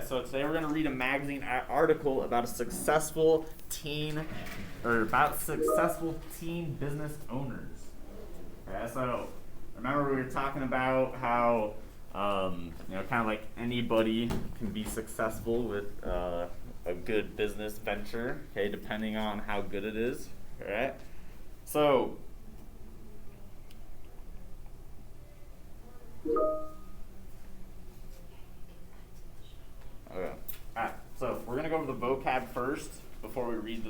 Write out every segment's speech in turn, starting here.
so today we're going to read a magazine article about a successful teen business owners. Okay, so remember we were talking about how kind of like anybody can be successful with a good business venture, okay, depending on how good it is, all right? So okay. Alright, so we're gonna go over the vocab first before we read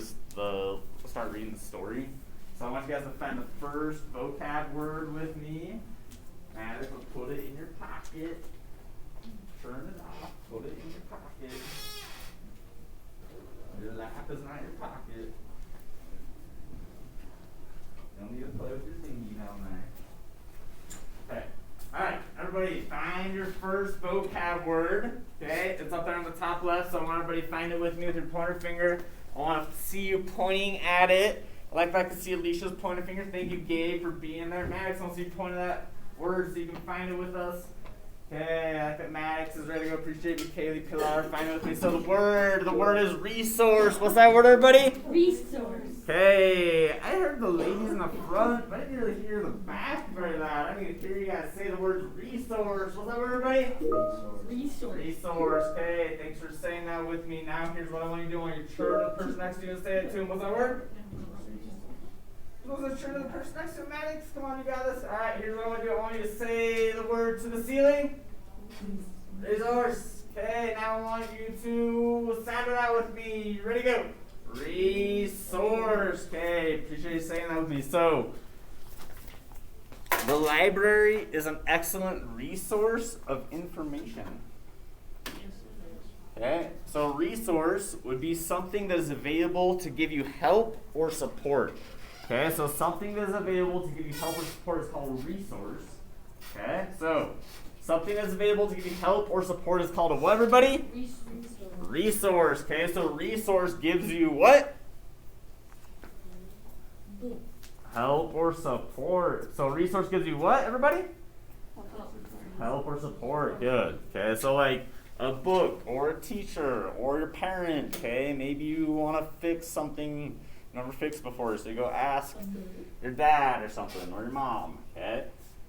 start reading the story. So I want you guys to find the first vocab word with me. And put it in your pocket. Turn it off. Put it in your pocket. Your lap is not your pocket. You don't need to play with your thingy down there. Okay. Alright, everybody find your first vocab word. Okay, it's up there on the top left, so I want everybody to find it with me with your pointer finger. I want to see you pointing at it. I like to see Alicia's pointer finger. Thank you, Gabe, for being there. Maddox, I want to see you pointing at that word so you can find it with us. Okay, I think Maddox is ready to go. Appreciate you, Kaylee Pilar. Find it with me. So the word is resource. What's that word, everybody? Resource. Okay, I heard the ladies in the front, but I didn't really hear the back very loud. I need to hear you guys say the word resource. What's that word, everybody? Resource. Resource. Okay, thanks for saying that with me. Now here's what I want you to do. I want you to turn to the person next to you and say it to him. What's that word? Turn to the person next to him, Maddox. Come on, you got this. All right, here's what I want to do. I want you to say the word to the ceiling. Resource. Okay, now I want you to sound it out with me. Ready, go. Resource. Okay, appreciate you saying that with me. So, the library is an excellent resource of information. Okay, so resource would be something that is available to give you help or support. Okay, so something that is available to give you help or support is called a resource. Okay, so something that's available to give you help or support is called a what, everybody? Resource. Okay, so resource gives you what? Help or support. So resource gives you what, everybody? Help or support. Good. Okay, so like a book or a teacher or your parent. Okay, maybe you want to fix something never fixed before, so you go ask your dad or something, or your mom, okay?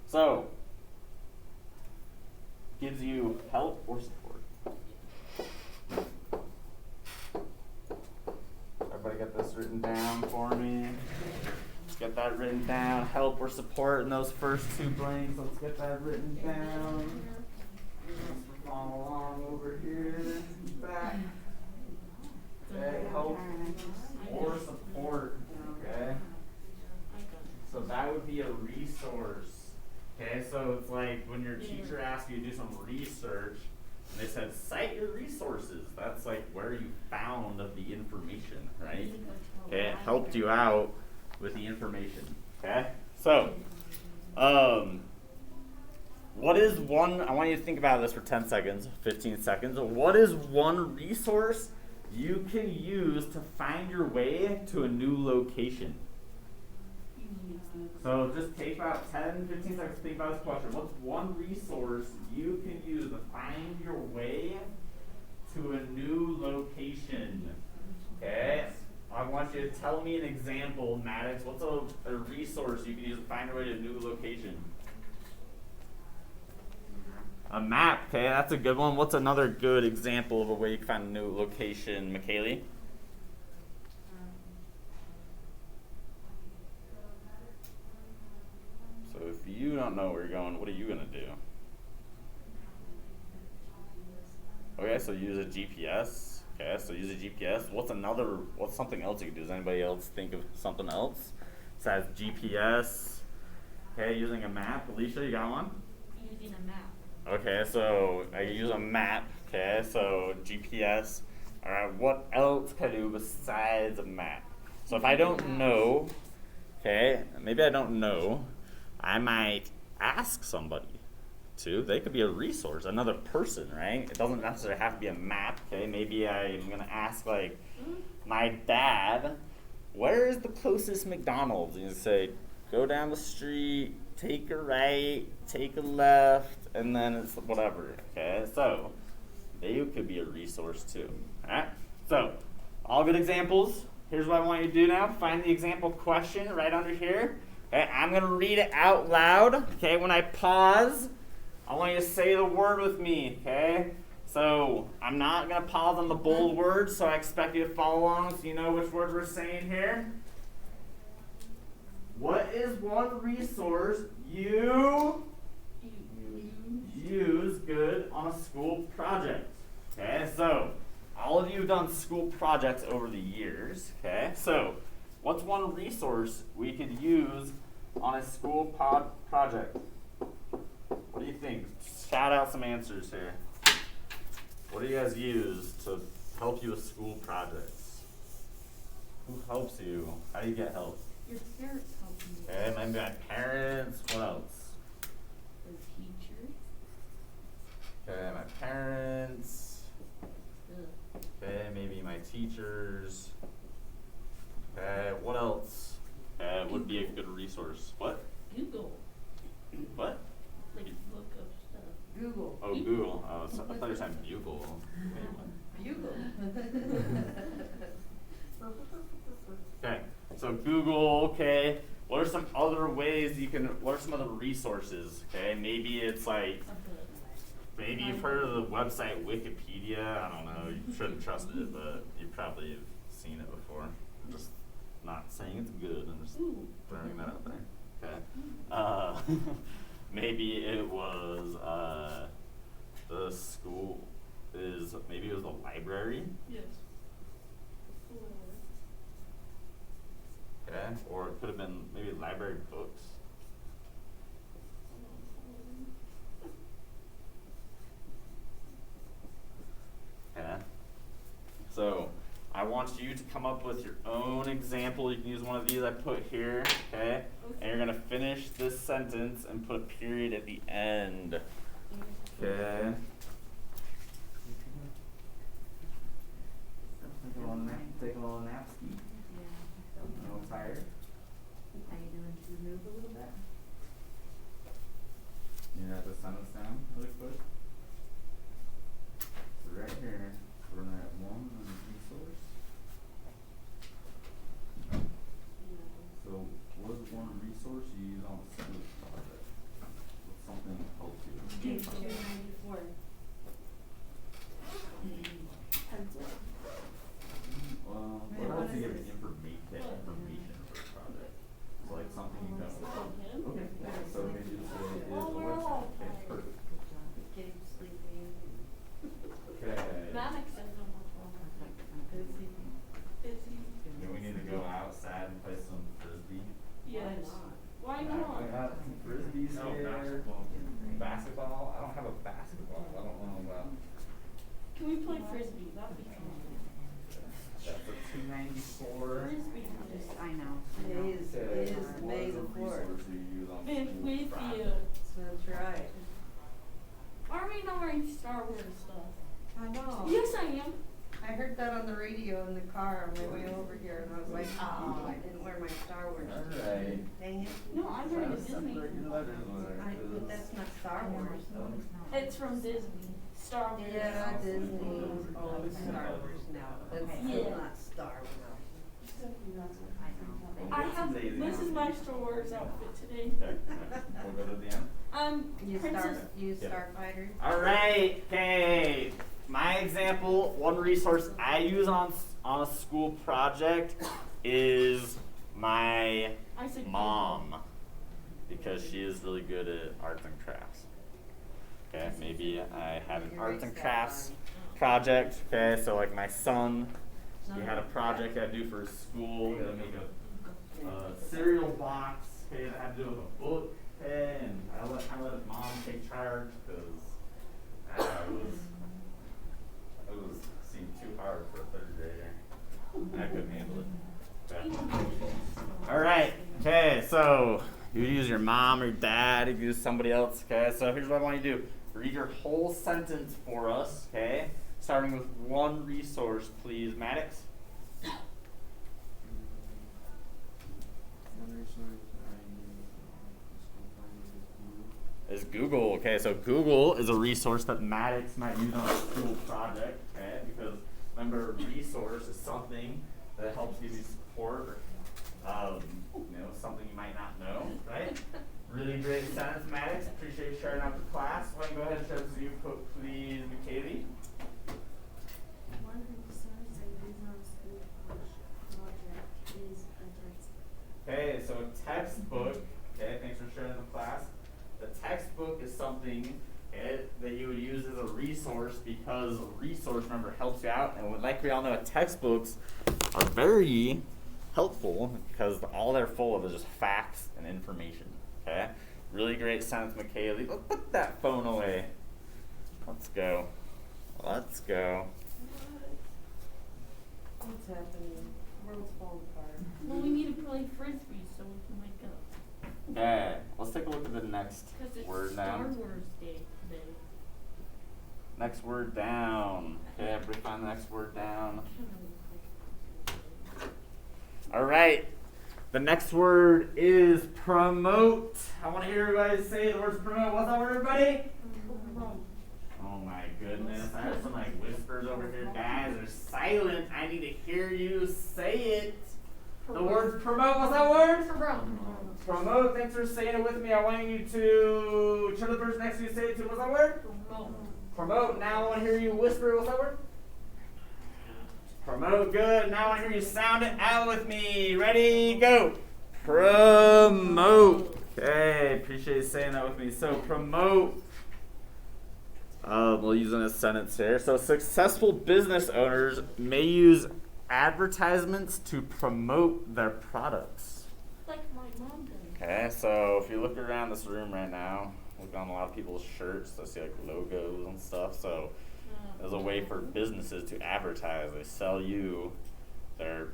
So, gives you help or support. Everybody get this written down for me? Let's get that written down, help or support in those first two blanks. Let's get that written down. Let's follow along over here, back. Okay, help or support, okay? So that would be a resource, okay? So it's like when your teacher asks you to do some research, and they said, cite your resources. That's like where you found the information, right? Okay, it helped you out with the information, okay? So, what is one, I want you to think about this for 10 seconds, 15 seconds. What is one resource you can use to find your way to a new location? So just take about 10, 15 seconds to think about this question. What's one resource you can use to find your way to a new location? Okay, I want you to tell me an example, Maddox. What's a resource you can use to find your way to a new location? A map, okay, that's a good one. What's another good example of a way you can find a new location, McKaylee? So if you don't know where you're going, what are you going to do? Okay, so use a GPS. Okay, so use a GPS. What's something else you can do? Does anybody else think of something else besides GPS? Okay, using a map. Alicia, you got one? Using a map. Okay, so I use a map. Okay, so GPS. All right, what else can I do besides a map? So if I don't know, okay, maybe I don't know, I might ask somebody to. They could be a resource, another person, right? It doesn't necessarily have to be a map. Okay, maybe I'm gonna ask like my dad, where is the closest McDonald's? And you say, go down the street, take a right, take a left, and then it's whatever, okay? So they could be a resource too. Alright? So, all good examples. Here's what I want you to do now. Find the example question right under here. Okay, I'm going to read it out loud. Okay, when I pause, I want you to say the word with me. Okay? So, I'm not going to pause on the bold words, so I expect you to follow along so you know which words we're saying here. What is one resource you use good on a school project? Okay, so all of you have done school projects over the years. Okay, so what's one resource we could use on a school project? What do you think? Shout out some answers here. What do you guys use to help you with school projects? Who helps you? How do you get help? Your parents help you. Okay, maybe my parents. What else? The teachers. Okay, my parents. Ugh. Okay, maybe my teachers. Okay, what else would be a good resource? What? Google. What? Like look up stuff. Google. Oh, Google. Oh, so I thought you were saying bugle. Bugle. Okay, so Google, okay. What are some other ways what are some other resources? Okay, maybe it's like, maybe you've heard of the website Wikipedia. I don't know, you shouldn't trust it, but you probably have seen it before. I'm just not saying it's good, I'm just throwing that out there. Okay. Maybe it was the school maybe it was the library. Yes. Okay, or it could have been maybe library books. Okay, so I want you to come up with your own example. You can use one of these I put here, okay? And you're gonna finish this sentence and put a period at the end. Okay. Take a little nap ski. A little tired. How you doing to move a little bit? You have the sentence down really quick. So right here, we're gonna have one resource. So what is one resource you use on a school project? What's something that helps you? Page 294. Pencil. What else do you give information for a project? So like something you know. Okay, yeah, so maybe just say is the website. Okay, perfect. Getting sleepy. Okay. Maddox says no more wrong. Busy. Busy. Do we need to go outside and play some frisbee? Yes. Why I not? got some frisbees here. Basketball? I don't have a basketball. I don't know about. Can we play frisbee? That'd be fun. That's a 294. Frisbee. I know. It is May the 4th. Been with you. That's right. Are we not wearing Star Wars stuff? I know. Yes, I am. I heard that on the radio in the car on my way over here, and I was like, oh, I didn't wear my Star Wars. Alright. Dang it. No, I'm wearing a Disney. But that's not Star Wars, though. It's from Disney. Star Wars. Yeah, Disney owns Star Wars now. That's still Yeah. not Star Wars. I have. This is my Star Wars outfit today. Okay, we'll go to the end. Princess. You Yeah. Starfighter. Alright, okay. My example, one resource I use on a school project is my I said mom, because she is really good at arts and crafts. Okay, maybe I have an arts and crafts project. Okay, so like my son, he had a project I had to do for his school. He had to make a cereal box. Okay, that had to do with a book. Okay, and I let his mom take charge because it seemed too hard for a third grader. I couldn't handle it. Okay. All right. Okay, so you use your mom or your dad. You use somebody else. Okay, so here's what I want you to do. Read your whole sentence for us. Okay, starting with one resource, please, Maddox. One resource I use on school project is Google. is Google. Okay, so Google is a resource that Maddox might use on a school project. Okay, because remember, a resource is something that helps give you support, or something you might not know, right? Really great sentence, Maddox. Appreciate you sharing out the class. Why don't you go ahead and share this view, please, McKaylee. One resource I use on a school project is a textbook. Okay, so a textbook. Okay, thanks for sharing the class. The textbook is something that you would use as a resource because a resource, remember, helps you out. And like we all know, textbooks are very helpful because all they're full of is just facts and information. Okay, really great sentence, McKaylee. Let's put that phone away. Let's go. Let's go. What's happening? World's falling apart. Well, we need to play frisbee so we can wake up. Okay, let's take a look at the next Because it's word Star down. Wars Day today. Next word down. Okay, everybody find the next word down. All right. The next word is promote. I want to hear everybody say the word promote. What's that word, everybody? Oh my goodness. I have some like whispers over here. Guys are silent. I need to hear you say it. The word promote. What's that word? Promote. Thanks for saying it with me. I want you to turn to the person next to you and say it too. What's that word? Promote. Now I want to hear you whisper. What's that word? Promote. Good. Now I want to hear you sound it out with me. Ready? Go. Promote. Okay. Appreciate you saying that with me. So promote. We'll use in a sentence here. So successful business owners may use advertisements to promote their products. Like my mom does. Okay, so if you look around this room right now, look on a lot of people's shirts, I see like logos and stuff. So as a way for businesses to advertise, they sell you their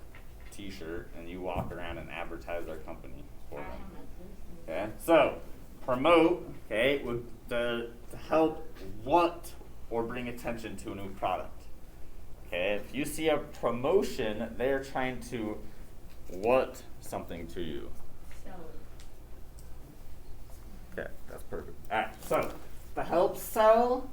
t-shirt and you walk around and advertise their company for them. Okay, so promote, okay, would to help what or bring attention to a new product. Okay, if you see a promotion, they're trying to what something to you. Okay, that's perfect. All right, so to help sell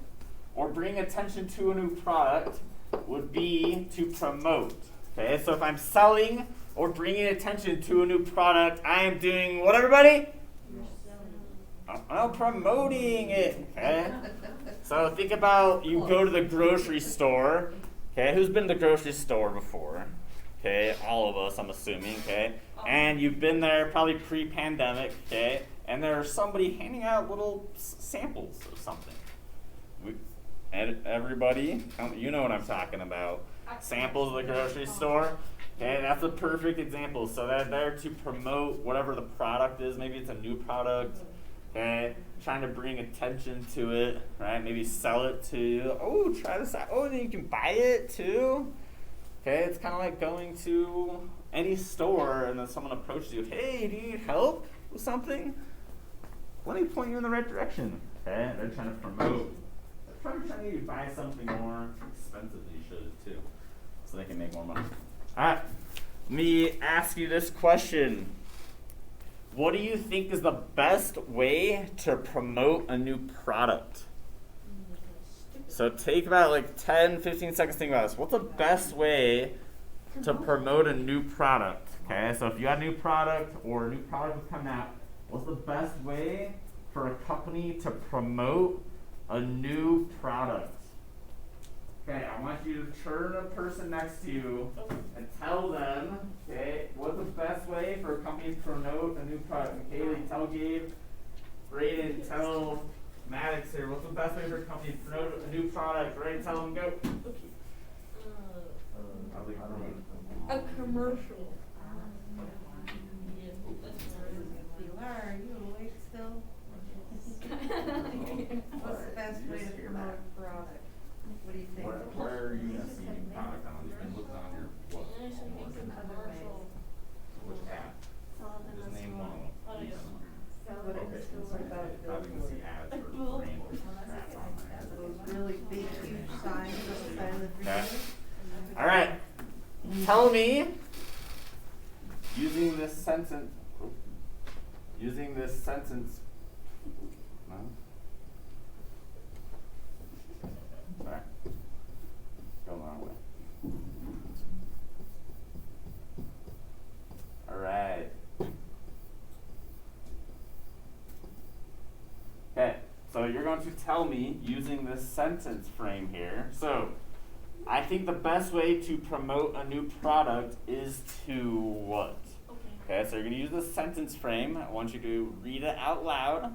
or bring attention to a new product would be to promote. Okay, so if I'm selling or bringing attention to a new product, I am doing what, everybody? I'm promoting it. Okay, so think about you go to the grocery store. Okay, who's been to the grocery store before? Okay, all of us, I'm assuming. Okay, and you've been there probably pre-pandemic. Okay, and there's somebody handing out little samples of something. And everybody, you know what I'm talking about. Samples of the grocery store. Okay, that's a perfect example. So they're there to promote whatever the product is. Maybe it's a new product. Okay, trying to bring attention to it, right? Maybe sell it to you. Oh, try this out. Oh, then you can buy it too. Okay, it's kind of like going to any store and then someone approaches you. Hey, do you need help with something? Let me point you in the right direction. Okay, they're trying to promote. They're probably trying to get you to buy something more expensive than you should too, so they can make more money. All right, let me ask you this question. What do you think is the best way to promote a new product? So take about like 10, 15 seconds to think about this. What's the best way to promote a new product? Okay, so if you got a new product or a new product is coming out, what's the best way for a company to promote a new product? Okay, I want you to turn to the person next to you and tell them, okay, what's the best way for a company to promote a new product? Kaylee, tell Gabe. Brayden, tell Maddox here. What's the best way for a company to promote a new product? Brayden, tell them, go. A commercial. Are you awake still? What's the best way to promote a product? What do you think? Where are you going to see product on? You can look on your what? Which app? Just name one of them. Okay, so you're probably going to see ads for random crap on there. Those really big, huge signs on the side of the Okay. freeway? All right. Tell me, using this sentence, no? So you're going to tell me using this sentence frame here. So I think the best way to promote a new product is to what? Okay, so you're going to use this sentence frame. I want you to read it out loud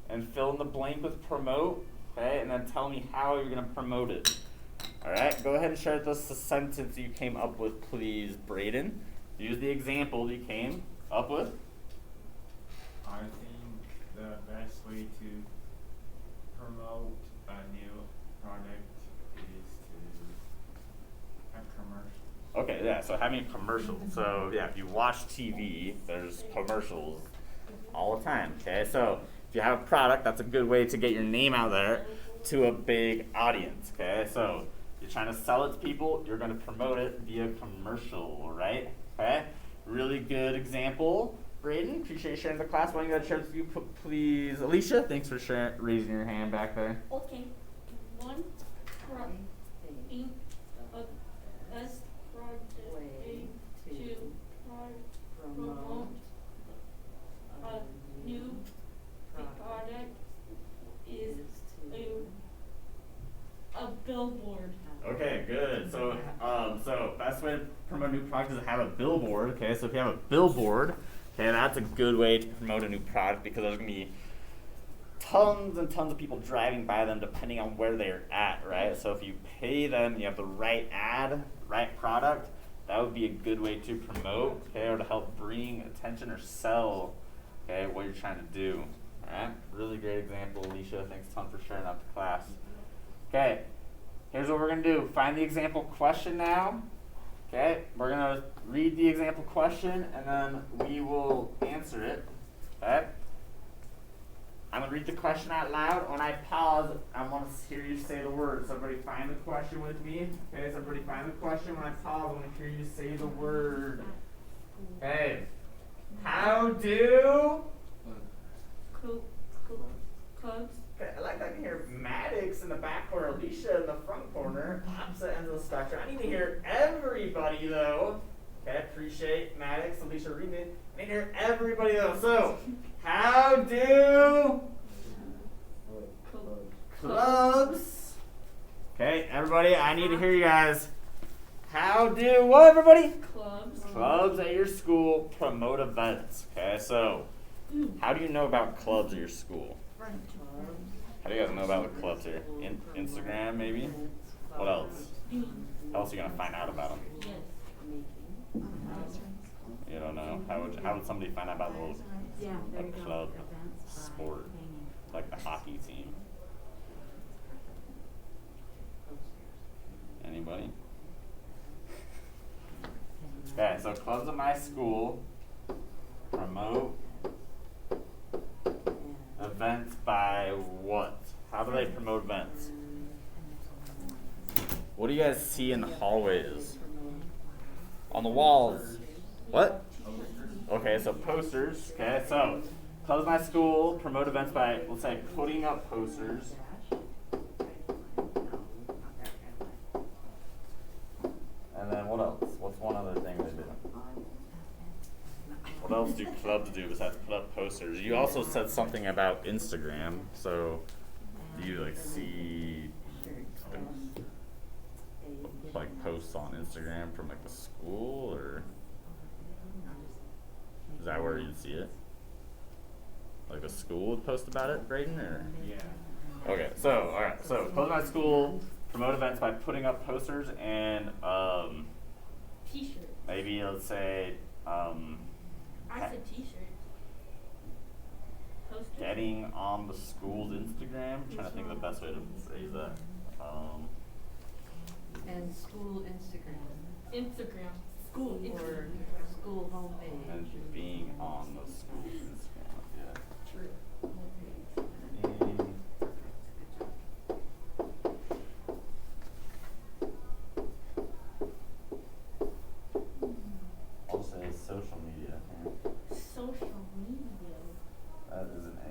and fill in the blank with promote, okay, and then tell me how you're going to promote it. All right, go ahead and share the sentence you came up with, please, Braden. Use the example you came up with. I think the best way to promote a new product is to have commercials. Okay, yeah, so having a commercial. So yeah, if you watch TV, there's commercials all the time, okay? So if you have a product, that's a good way to get your name out there to a big audience, okay? So you're trying to sell it to people, you're gonna promote it via commercial, right? Okay, really good example. Braden, appreciate you sharing the class. Why don't you go share with you, please? Alicia, thanks for raising your hand back there. Okay. One being a best project to promote a new product is a billboard. Okay, good. So, best way to promote a new product is to have a billboard. Okay, so if you have a billboard, okay, that's a good way to promote a new product because there's gonna be tons and tons of people driving by them depending on where they're at, right? So if you pay them, you have the right ad, right product, that would be a good way to promote, okay, or to help bring attention or sell, okay, what you're trying to do. All right, really great example, Alicia. Thanks a ton for sharing that to class. Okay, here's what we're gonna do. Find the example question now. Okay, we're gonna read the example question and then we will answer it. Okay. I'm gonna read the question out loud. When I pause, I want to hear you say the word. So everybody find the question with me. Okay, so everybody find the question. When I pause, I want to hear you say the word. Okay. How do? Clubs. Okay, I like that I can hear Maddox in the back corner, Alicia in the front corner, opposite ends of the spectrum. I need to hear everybody though. Okay, appreciate Maddox, Alicia reading it. I need to hear everybody though. So, how do clubs? Okay, everybody, I need to hear you guys. How do what, everybody? Clubs at your school promote events. Okay, so how do you know about clubs at your school? How do you guys know about the clubs here? Instagram, maybe? What else? How else are you gonna find out about them? You don't know? How would somebody find out about a club sport, like the hockey team? Anybody? Okay, so clubs at my school promote events by what? How do they promote events? What do you guys see in the hallways? On the walls? What? Okay, so posters. Okay, so clubs at my school promote events by, let's say, putting up posters. And then what else? What's one other thing they do? What else do clubs do besides put up posters? You also said something about Instagram, so do you like see like posts on Instagram from like the school, or is that where you'd see it? Like the school would post about it, Braden, or? Yeah. Okay, so alright, so clubs at my school promote events by putting up posters and T-shirts. maybe let's say I said T-shirts. Posters. getting on the school's Instagram. I'm trying to think of the best way to phrase that. And school Instagram. School or Instagram. school homepage. And being on the school's Instagram. Yeah. True. I'll say social media. Social media. That is an A.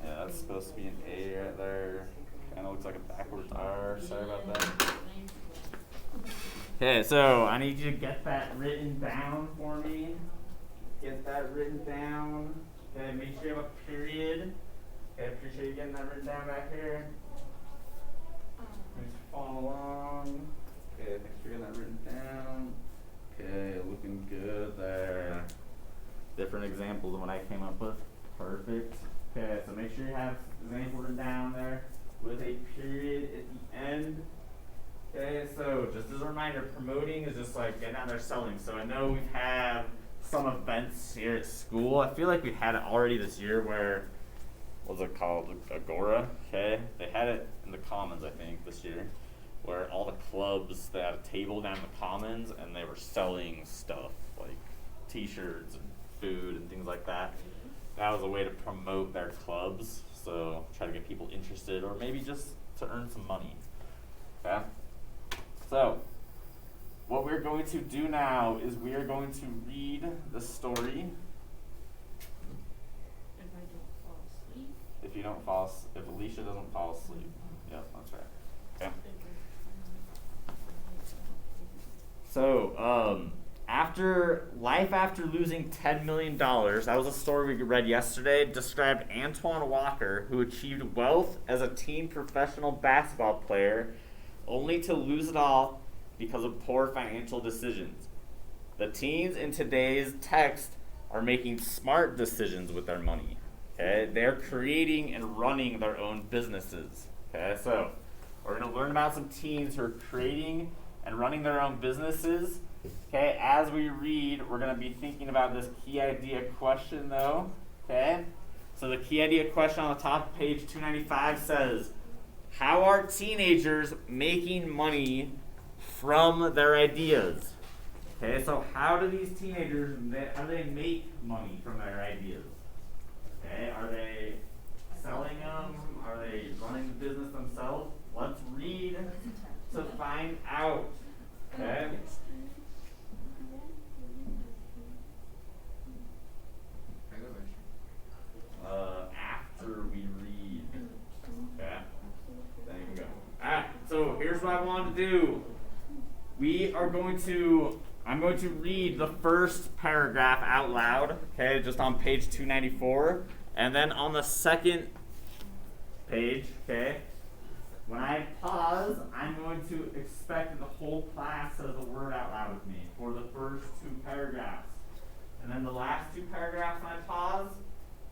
Yeah, that's supposed to be an A right there. Kind of looks like a backwards R. Sorry about that. Okay, so I need you to get that written down for me. Get that written down. Okay, make sure you have a period. Okay, appreciate you getting that written down back here. Thanks for following along. Okay, make sure you get that written down. Okay, looking good there. Different examples of what I came up with. Perfect. Okay, so make sure you have examples written down there with a period at the end. Okay, so just as a reminder, promoting is just like getting out there selling. So I know we have some events here at school. I feel like we had it already this year where, what was it called? Agora, okay? They had it in the Commons, I think, this year, where all the clubs, they had a table down in the Commons and they were selling stuff like t-shirts and food and things like that. That was a way to promote their clubs, so try to get people interested or maybe just to earn some money, okay? So, what we're going to do now is we are going to read the story. If I don't fall asleep. If you don't if Alicia doesn't fall asleep. Yep, that's right. Okay. So, after losing $10 million, that was a story we read yesterday, described Antoine Walker, who achieved wealth as a teen professional basketball player, only to lose it all because of poor financial decisions. The teens in today's text are making smart decisions with their money. Okay, they're creating and running their own businesses. Okay, so we're going to learn about some teens who are creating and running their own businesses. Okay, as we read, we're going to be thinking about this key idea question, though. Okay, so the key idea question on the top of page 295 says, how are teenagers making money from their ideas? Okay, so how do these teenagers, how do they make money from their ideas? Okay, are they selling them? Are they running the business themselves? Let's read to find out. Okay. After we read. Okay. There you go. Alright, so here's what I want to do. I'm going to read the first paragraph out loud, okay, just on page 294. And then on the second page, okay, when I pause, I'm going to expect that the whole class says the word out loud with me for the first two paragraphs. And then the last two paragraphs when I pause,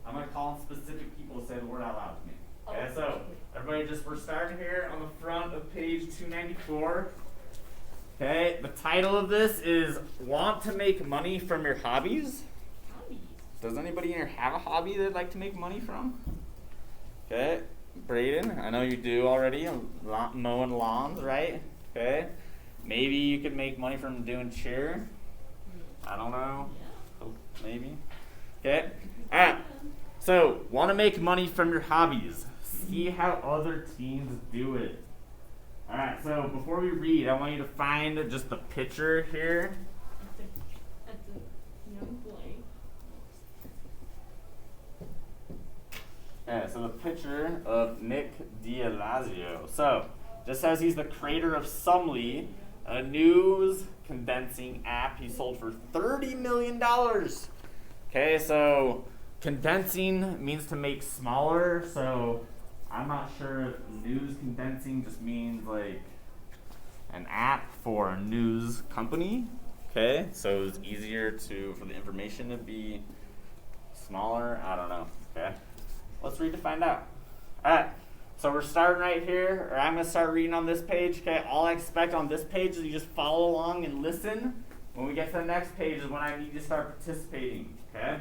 I'm going to call on specific people to say the word out loud with me. Okay, so everybody we're starting here on the front of page 294. Okay, the title of this is Want to Make Money from Your Hobbies? Does anybody in here have a hobby they'd like to make money from? Okay, Brayden, I know you do already, mowing lawns, right? Okay, maybe you could make money from doing cheer. I don't know, maybe. Okay, alright, so want to make money from your hobbies. See how other teens do it. Alright, so before we read, I want you to find just the picture here. At the young boy. Yeah, so the picture of Nick D'Alessio. So, just says he's the creator of Sumly, a news condensing app he sold for $30 million. Okay, so condensing means to make smaller, so I'm not sure if news condensing just means like an app for a news company. Okay, so it's easier for the information to be smaller. I don't know. Okay, let's read to find out. All right, so we're starting right here, or I'm going to start reading on this page. Okay, all I expect on this page is you just follow along and listen. When we get to the next page is when I need you to start participating. Okay.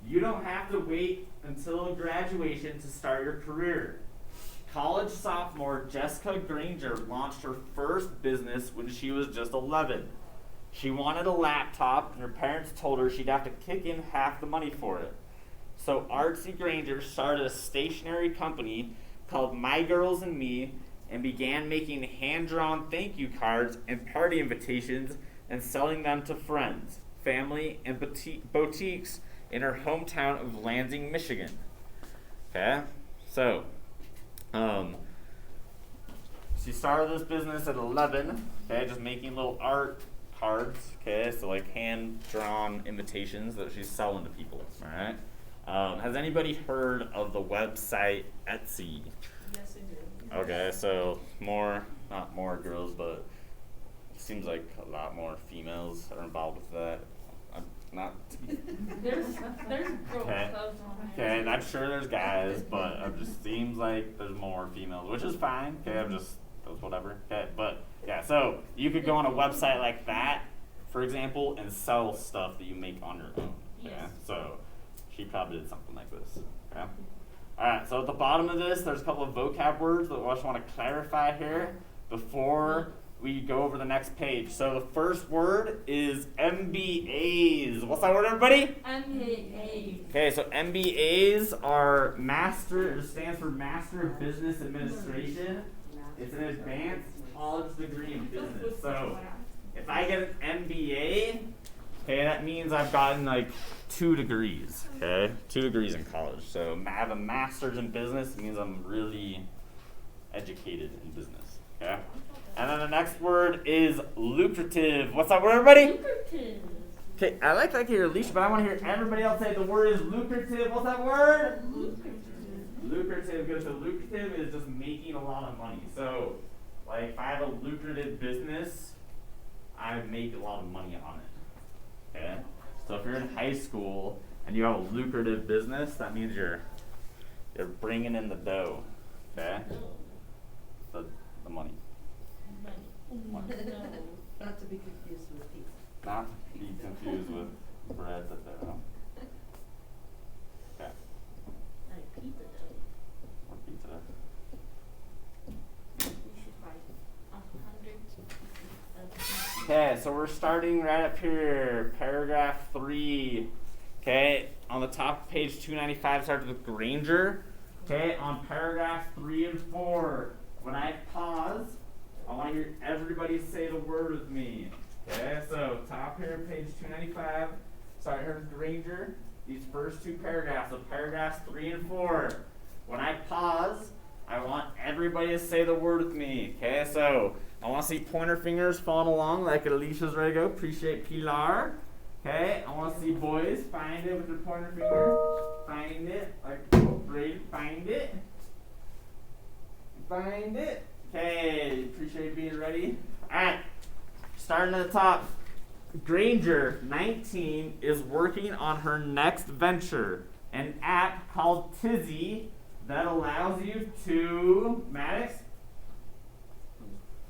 You don't have to wait until graduation to start your career. College sophomore Jessica Granger launched her first business when she was just 11. She wanted a laptop, and her parents told her she'd have to kick in half the money for it. So Artsy Granger started a stationery company called My Girls and Me and began making hand-drawn thank you cards and party invitations and selling them to friends, family, and boutiques in her hometown of Lansing, Michigan. Okay, so she started this business at 11. Okay, just making little art cards. Okay, so like hand-drawn invitations that she's selling to people. All right. Has anybody heard of the website Etsy? Yes, I do. Okay, so not more girls, but it seems like a lot more females are involved with that. Not to be There's girl Okay. clubs on okay, there. and I'm sure there's guys, but it just seems like there's more females, which is fine. Okay, that's whatever. Okay, but yeah, so you could go on a website like that, for example, and sell stuff that you make on your own. Okay, Yes. so she probably did something like this. Okay. All right, so at the bottom of this, there's a couple of vocab words that I just want to clarify here before we go over the next page. So the first word is MBAs. What's that word, everybody? MBA. Okay, so MBAs are it stands for Master of Business Administration. It's an advanced college degree in business. So if I get an MBA, okay, that means I've gotten like 2 degrees. Okay, 2 degrees in college. So I have a master's in business. It means I'm really educated in business. Okay, and then the next word is lucrative. What's that word, everybody? Lucrative. Okay, I like that here, Alicia, but I want to hear everybody else say the word is lucrative. What's that word? Lucrative. Lucrative, good. So lucrative is just making a lot of money. So, like, if I have a lucrative business, I make a lot of money on it. Okay? So if you're in high school and you have a lucrative business, that means you're bringing in the dough. Okay? The money. Money. No. Not to be confused with pizza. Not to be confused with bread that they're on. Okay. Like pizza dough. Or pizza dough. We should buy 100. Okay, so we're starting right up here, paragraph 3. Okay, on the top of page 295 starts with Granger. Okay, on paragraph 3 and 4, when I pause, I want to hear everybody say the word with me. Okay, so top here, page 295, start here with Granger. These first 2 paragraphs, so paragraphs 3 and 4. When I pause, I want everybody to say the word with me. Okay, so I want to see pointer fingers following along like Alicia's ready to go. Appreciate Pilar. Okay, I want to see boys find it with their pointer finger. Find it. Like, Braden, find it. Find it. Okay, appreciate being ready. Alright, starting at the top. Granger, 19, is working on her next venture, an app called Tizzy that allows you to, Maddox,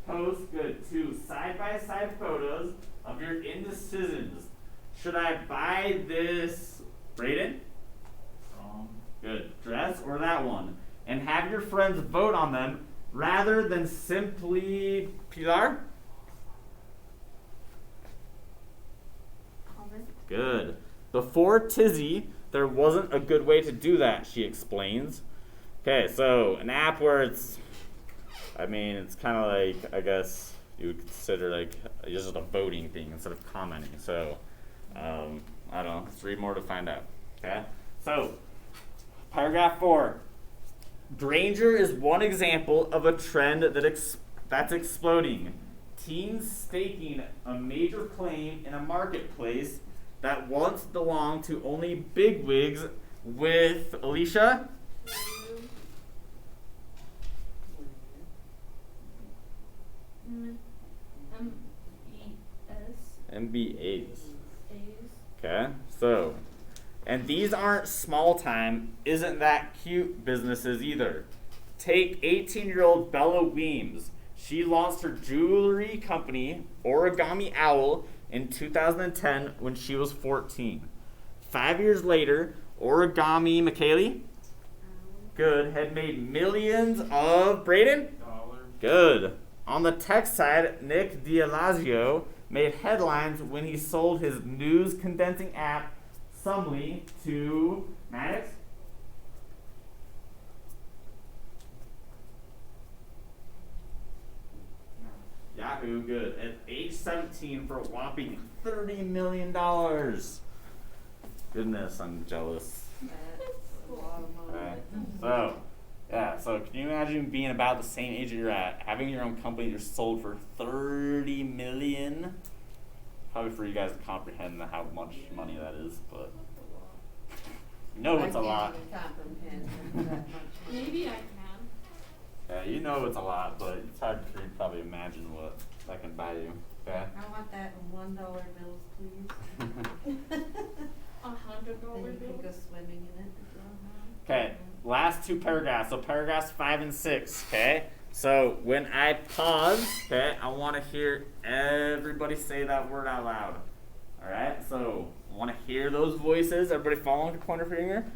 post 2 side-by-side photos of your indecisions. Should I buy this, Braden? Good. Dress or that one? And have your friends vote on them rather than simply, Pilar? Comment. Good. Before Tizzy, there wasn't a good way to do that, she explains. Okay, so an app where it's kind of like, I guess you would consider like just a voting thing instead of commenting. So, I don't know. Let's read more to find out. Okay, so paragraph 4. Granger is one example of a trend that's exploding. Teens staking a major claim in a marketplace that once belonged to only bigwigs with Alicia. MBAs. Okay, so, and these aren't small time, isn't that cute businesses either. Take 18-year-old Bella Weems. She launched her jewelry company, Origami Owl, in 2010 when she was 14. 5 years later, Origami McKaylee, good, had made millions of, Braden? $. Good. On the tech side, Nick D'Alazio made headlines when he sold his news condensing app, Sumly, to Maddox. Yahoo, good. At age 17 for a whopping $30 million. Goodness, I'm jealous. That's a lot of money. Okay. So, yeah, so can you imagine being about the same age that you're at, having your own company you're sold for $30 million? probably for you guys to comprehend how much money that is, but you know it's a lot. I can't even comprehend that much. Maybe I can. Yeah, you know it's a lot, but it's hard for you to probably imagine what that can buy you. Okay? I want that in $1 bills, please. $100 Then you can bill. go swimming in it. Okay, last two paragraphs. So paragraphs 5 and 6. Okay. So when I pause, okay, I want to hear everybody say that word out loud. All right. So I want to hear those voices. Everybody following the pointer finger.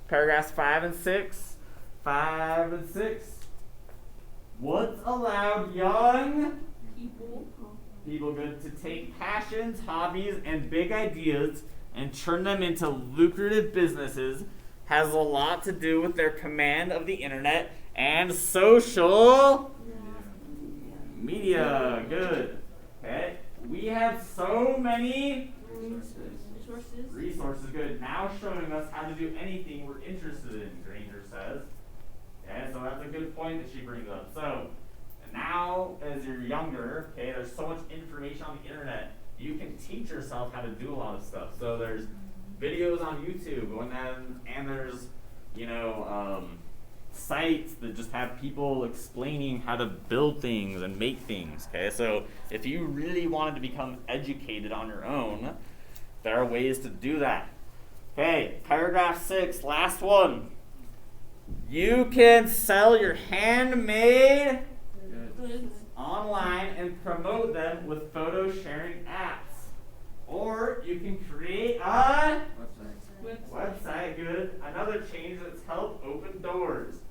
Paragraphs 5 and 6. 5 and 6. What's allowed young people good to take passions, hobbies, and big ideas and turn them into lucrative businesses has a lot to do with their command of the internet and social media. Good. Okay. We have so many resources. Good. Now showing us how to do anything we're interested in, Granger says. Okay, so that's a good point that she brings up. So now as you're younger, okay, there's so much information on the internet, you can teach yourself how to do a lot of stuff. So there's videos on YouTube, and there's, sites that just have people explaining how to build things and make things. Okay, so if you really wanted to become educated on your own, there are ways to do that. Okay, paragraph 6, last one. You can sell your handmade online and promote them with photo sharing apps. Or you can create a website. Good. Another change that's helped open doors.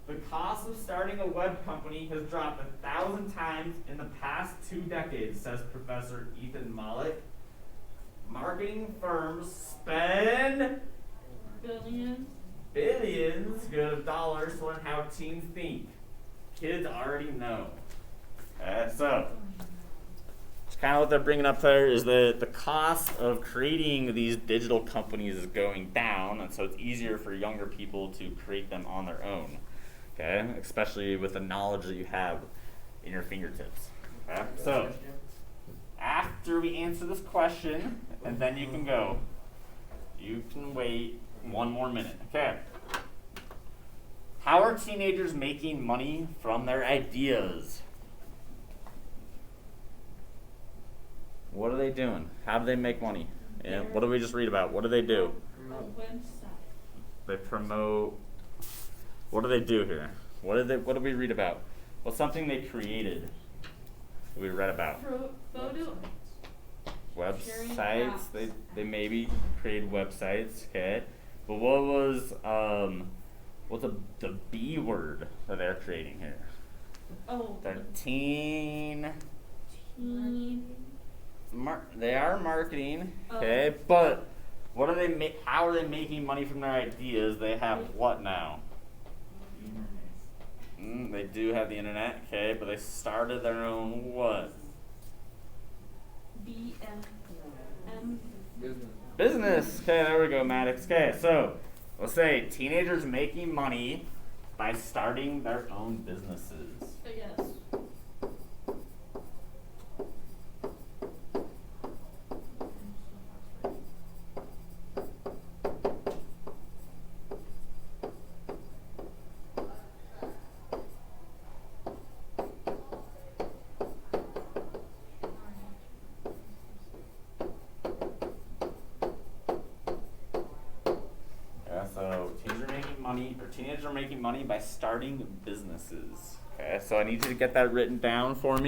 The cost of starting a web company has dropped 1,000 times in the past 2 decades, says Professor Ethan Malik. Marketing firms spend billions good of dollars to learn how teens think. Kids already know. So it's kind of what they're bringing up there is that the cost of creating these digital companies is going down, and so it's easier for younger people to create them on their own. Okay, especially with the knowledge that you have in your fingertips. Okay, so after we answer this question, and then you can go. You can wait 1 more minute. Okay. How are teenagers making money from their ideas? What are they doing? How do they make money? Yeah, what did we just read about? What do they do? They promote. What do they do here? What did we read about? What's something they created that we read about? Photo. Websites. They maybe created websites. Okay, but what was what's the B word that they're creating here? Oh. They're they are marketing. Okay, but what are they how are they making money from their ideas? They have what now? They do have the internet. Okay, but they started their own what? Business. Okay, there we go, Maddox. Okay, so let's say teenagers making money by starting their own businesses. Yes. Teenagers are making money by starting businesses. Okay, so I need you to get that written down for me.